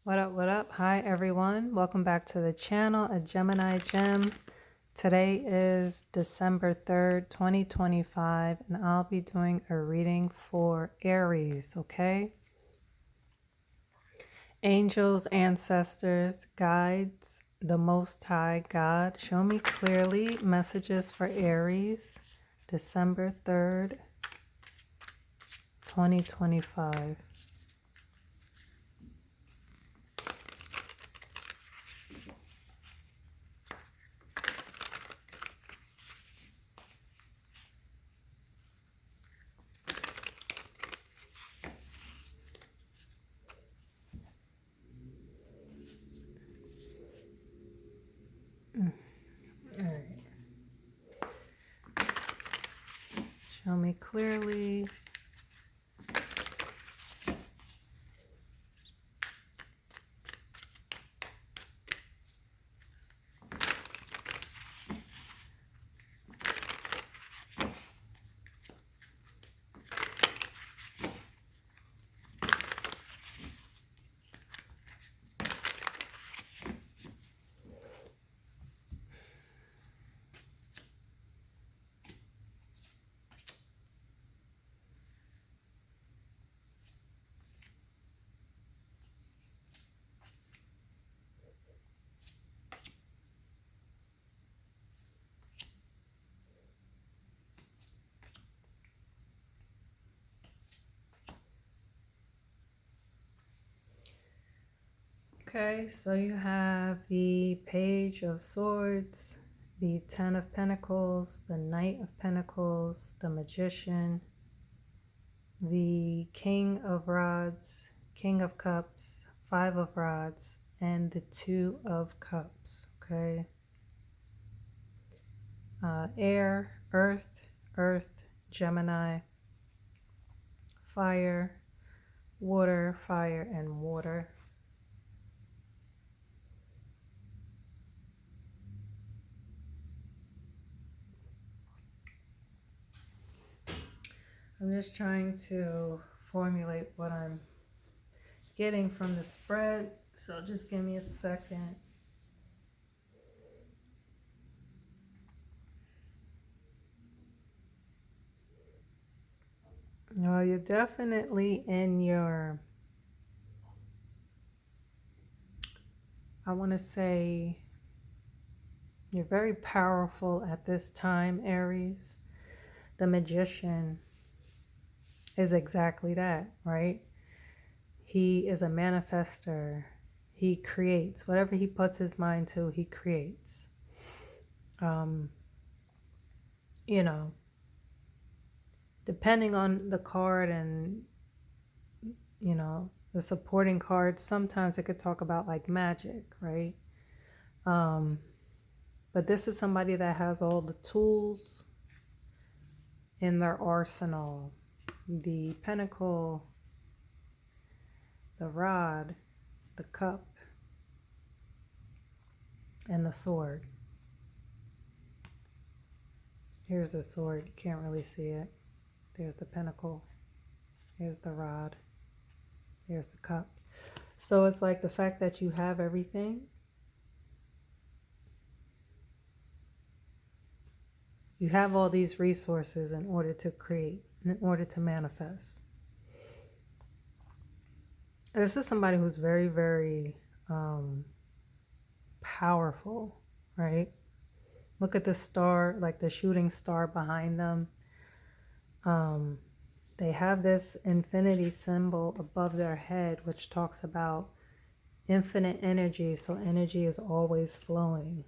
What up, what up? Hi, everyone. Welcome back to the channel, A Gemini Gem. Today is December 3rd, 2025, and I'll be doing a reading for Aries, okay? Angels, ancestors, guides, the Most High God, show me clearly messages for Aries, December 3rd, 2025. All right. Show me clearly. Okay, so you have the Page of Swords, the Ten of Pentacles, the Knight of Pentacles, the Magician, the King of Rods, King of Cups, Five of Rods, and the Two of Cups. Okay, Air, Earth, Gemini, Fire, Water, Fire, and Water. I'm just trying to formulate what I'm getting from the spread, so just give me a second. Well, you're definitely in your, I want to say, you're very powerful at this time, Aries. The Magician is exactly that, right? He is a manifester. He creates. Whatever he puts his mind to, he creates. You know, depending on the card and, you know, the supporting cards, sometimes it could talk about like magic, right? But this is somebody that has all the tools in their arsenal. The pentacle, the rod, the cup, and the sword. Here's the sword. You can't really see it. There's the pentacle. Here's the rod. Here's the cup. So it's like the fact that you have everything. You have all these resources in order to create, in order to manifest. This is somebody who's very, very powerful, right? Look at the star, like the shooting star behind them. They have this infinity symbol above their head, which talks about infinite energy. So energy is always flowing.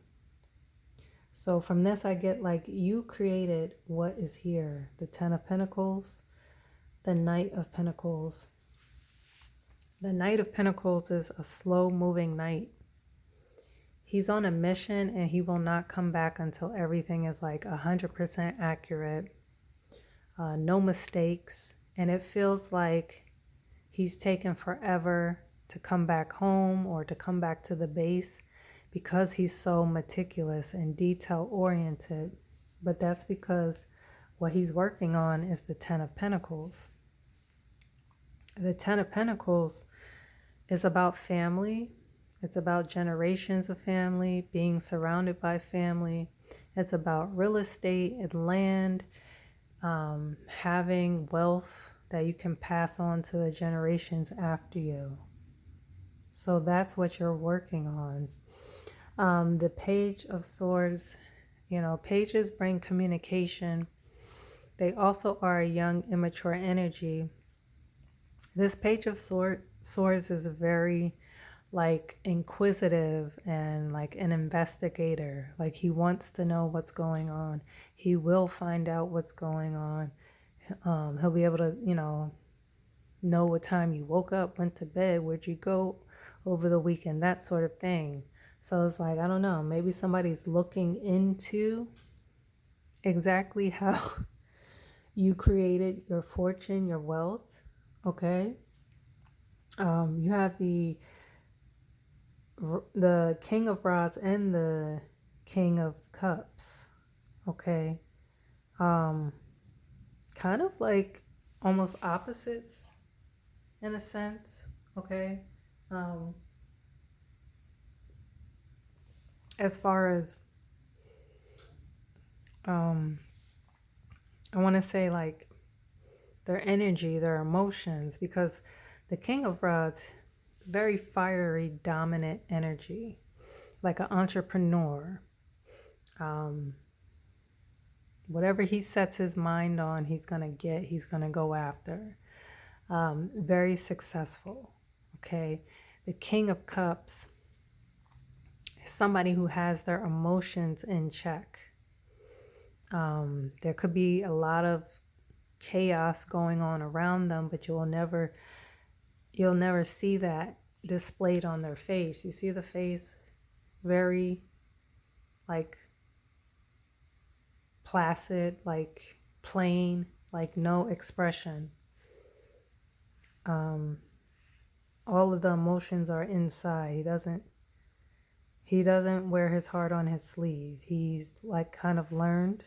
So from this, I get like you created what is here. The Ten of Pentacles, the Knight of Pentacles. The Knight of Pentacles is a slow moving knight. He's on a mission and he will not come back until everything is like 100% accurate. No mistakes. And it feels like he's taken forever to come back home or to come back to the base because he's so meticulous and detail oriented. But that's because what he's working on is the Ten of Pentacles. The Ten of Pentacles is about family. It's about generations of family, being surrounded by family. It's about real estate and land, having wealth that you can pass on to the generations after you. So that's what you're working on. The Page of Swords, pages bring communication. They also are a young, immature energy. This Page of Swords is very like inquisitive and like an investigator. Like he wants to know what's going on. He will find out what's going on. He'll be able to, know what time you woke up, went to bed, where'd you go over the weekend, that sort of thing. So it's like, I don't know, maybe somebody's looking into exactly how you created your fortune, your wealth. Okay. You have the King of Rods and the King of Cups. Okay. Kind of like almost opposites in a sense. Okay. As far as I want to say like their energy, their emotions, because the King of Rods, very fiery, dominant energy, like an entrepreneur. Whatever he sets his mind on, he's going to get, he's going to go after. Very successful. Okay. The King of Cups is somebody who has their emotions in check. There could be a lot of chaos going on around them, but you'll never see that displayed on their face. You see the face very like placid, like plain, like no expression. All of the emotions are inside. He doesn't wear his heart on his sleeve. He's like kind of learned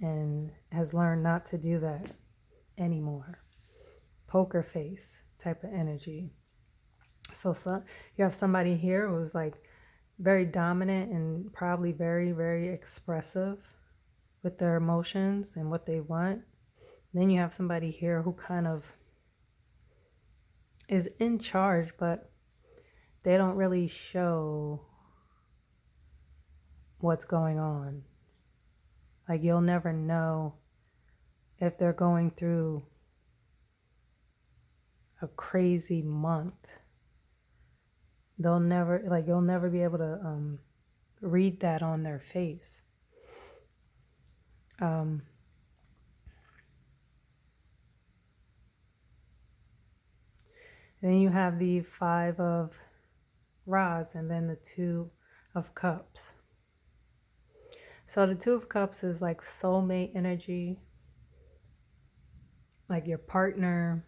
and has learned not to do that anymore. Poker face type of energy. So you have somebody here who's like very dominant and probably very, very expressive with their emotions and what they want. Then you have somebody here who kind of is in charge, but they don't really show what's going on. Like you'll never know if they're going through a crazy month. You'll never be able to read that on their face. And then you have the Five of Rods and then the Two of Cups. So the Two of Cups is like soulmate energy, like your partner,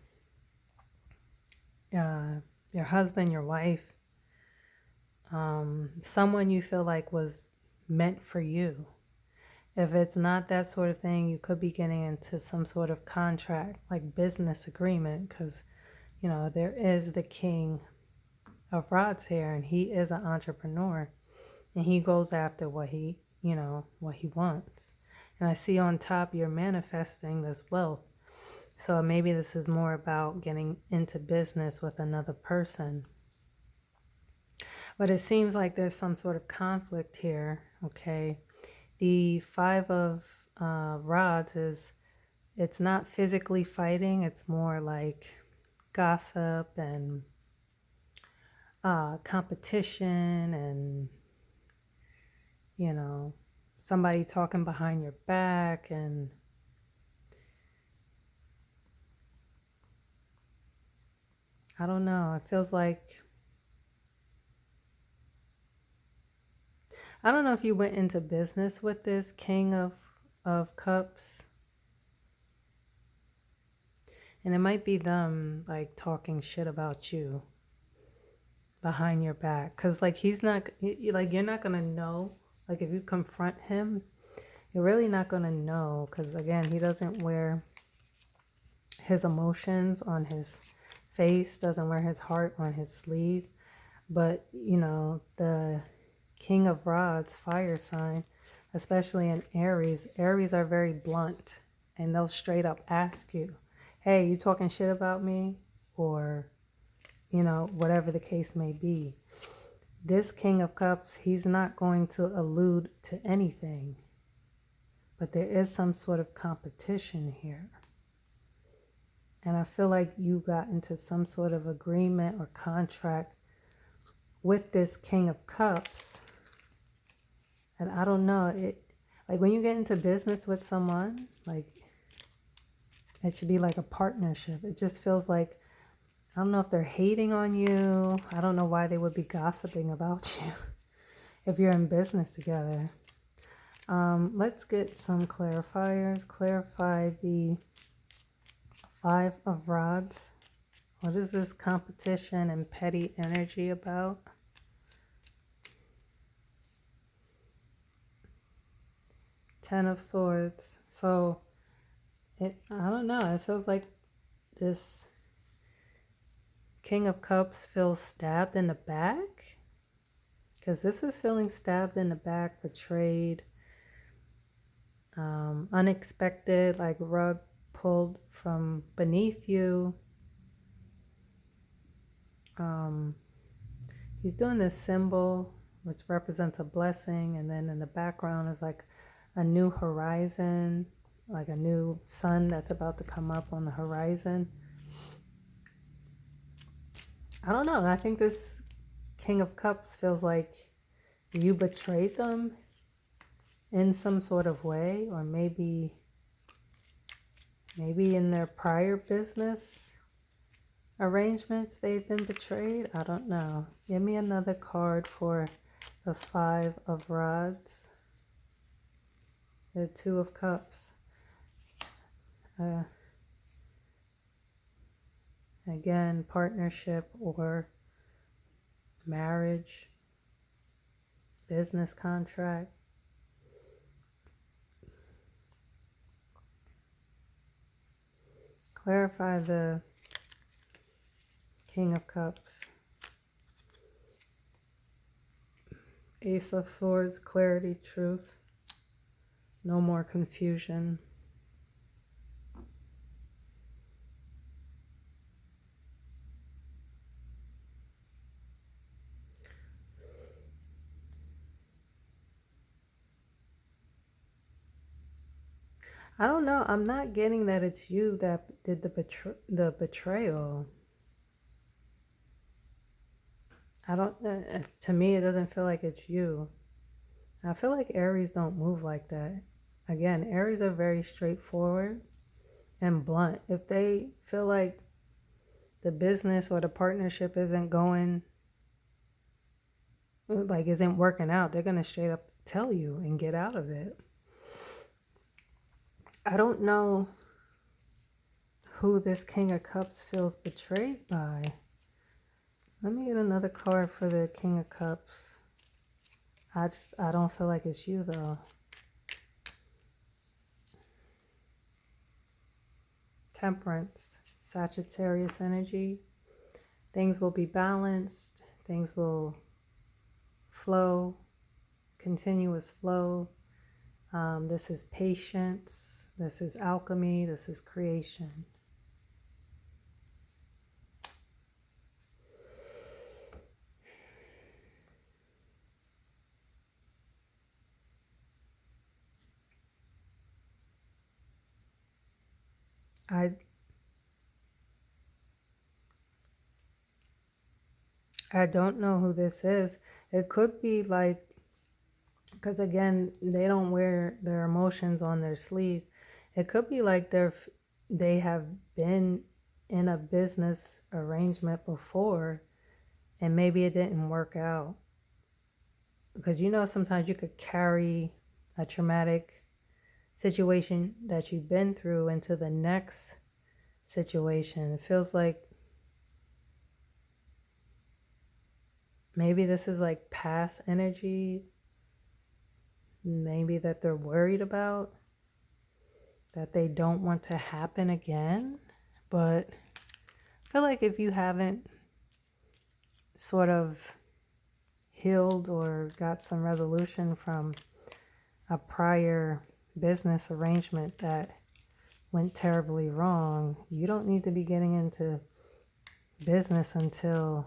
your husband, your wife, someone you feel like was meant for you. If it's not that sort of thing, you could be getting into some sort of contract, like business agreement, because, there is the King of Rods here, and he is an entrepreneur, and he goes after what he wants. And I see on top you're manifesting this wealth. So maybe this is more about getting into business with another person. But it seems like there's some sort of conflict here, okay? The Five of Rods it's not physically fighting. It's more like gossip and competition and, somebody talking behind your back. And I don't know. It feels like, I don't know if you went into business with this King of Cups. And it might be them like talking shit about you behind your back. Because like you're not going to know. Like if you confront him, you're really not going to know. Because again, he doesn't wear his emotions on his face, doesn't wear his heart on his sleeve. But, you know, the King of Rods, fire sign, especially in Aries, Aries are very blunt and they'll straight up ask you, hey, you talking shit about me? Or, you know, whatever the case may be. This King of Cups, he's not going to allude to anything, but there is some sort of competition here. And I feel like you got into some sort of agreement or contract with this King of Cups. And I don't know, it like when you get into business with someone, like it should be like a partnership. It just feels like, I don't know if they're hating on you. I don't know why they would be gossiping about you if you're in business together. Let's get some clarifiers. Clarify the Five of Rods. What is this competition and petty energy about? Ten of Swords. So, I don't know. It feels like this King of Cups feels stabbed in the back. Because this is feeling stabbed in the back, betrayed, unexpected, like rug pulled from beneath you. He's doing this symbol, which represents a blessing. And then in the background is like a new horizon, like a new sun that's about to come up on the horizon. I don't know. I think this King of Cups feels like you betrayed them in some sort of way, or maybe in their prior business arrangements they've been betrayed. I don't know. Give me another card for the Five of Rods. The Two of Cups. Again, partnership or marriage, business contract. Clarify the King of Cups. Ace of Swords, clarity, truth. No more confusion. I don't know. I'm not getting that it's you that did the betrayal. I don't. To me, it doesn't feel like it's you. I feel like Aries don't move like that. Again, Aries are very straightforward and blunt. If they feel like the business or the partnership isn't going, like isn't working out, they're gonna straight up tell you and get out of it. I don't know who this King of Cups feels betrayed by. Let me get another card for the King of Cups. I don't feel like it's you though. Temperance, Sagittarius energy. Things will be balanced. Things will flow, continuous flow. This is patience. This is alchemy. This is creation. I don't know who this is. It could be like, because again, they don't wear their emotions on their sleeve. It could be like they have been in a business arrangement before and maybe it didn't work out. Because you know, sometimes you could carry a traumatic situation that you've been through into the next situation. It feels like maybe this is like past energy, maybe that they're worried about, that they don't want to happen again. But I feel like if you haven't sort of healed or got some resolution from a prior business arrangement that went terribly wrong, you don't need to be getting into business until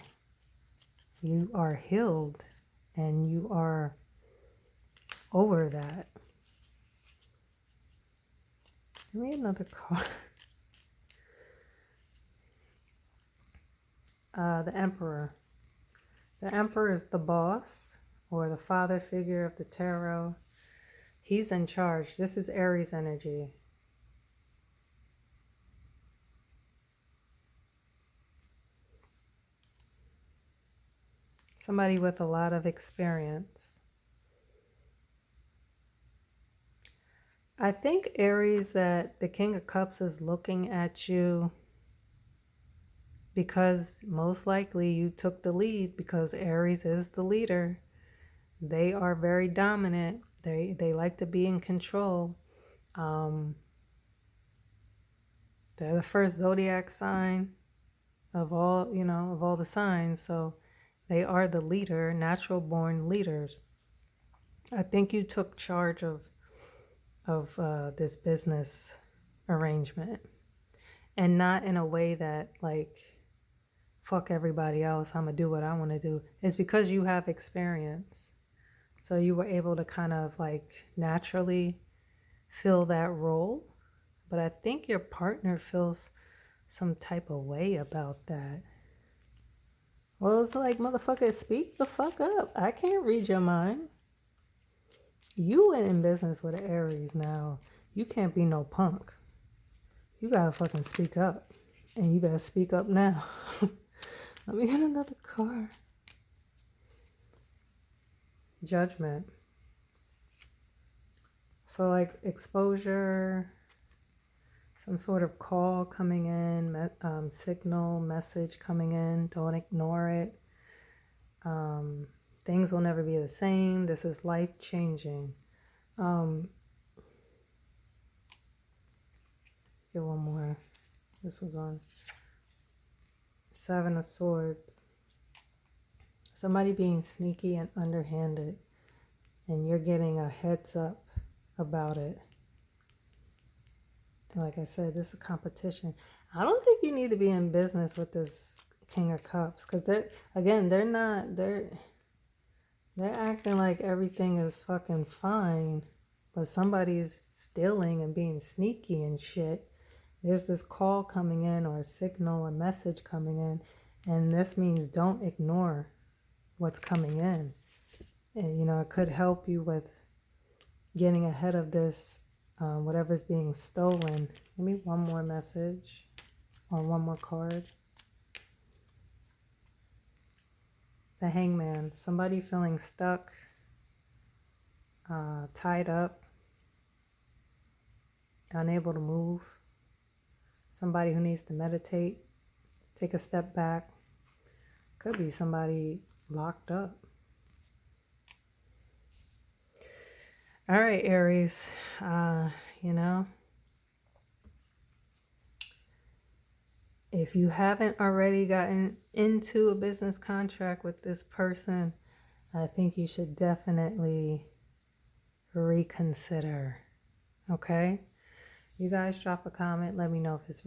you are healed and you are over that. Give me another card. The Emperor. The Emperor is the boss or the father figure of the tarot. He's in charge. This is Aries energy. Somebody with a lot of experience. I think, Aries, that the King of Cups is looking at you because most likely you took the lead, because Aries is the leader. They are very dominant. They like to be in control. They're the first zodiac sign of all, of all the signs. So they are the leader, natural born leaders. I think you took charge of this business arrangement, and not in a way that like, fuck everybody else, I'm gonna do what I want to do. It's because you have experience. So you were able to kind of like naturally fill that role. But I think your partner feels some type of way about that. Well, it's like, motherfucker, speak the fuck up. I can't read your mind. You went in business with an Aries now. You can't be no punk. You gotta fucking speak up. And you better speak up now. Let me get another card. Judgment. So like exposure, some sort of call coming in, signal, message coming in. Don't ignore it. Things will never be the same. This is life changing. Get one more. This was on Seven of Swords. Somebody being sneaky and underhanded, and you're getting a heads up about it. And like I said, this is a competition. I don't think you need to be in business with this King of Cups, because they're acting like everything is fucking fine, but somebody's stealing and being sneaky and shit. There's this call coming in, or a signal, a message coming in, and this means don't ignore what's coming in. And it could help you with getting ahead of this, whatever's being stolen. Give me one more message or one more card. The Hangman. Somebody feeling stuck, tied up, unable to move. Somebody who needs to meditate, take a step back. Could be somebody locked up. All right, Aries, if you haven't already gotten into a business contract with this person, I think you should definitely reconsider. Okay? You guys drop a comment. Let me know if this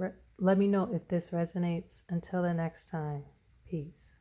resonates. Until the next time, peace.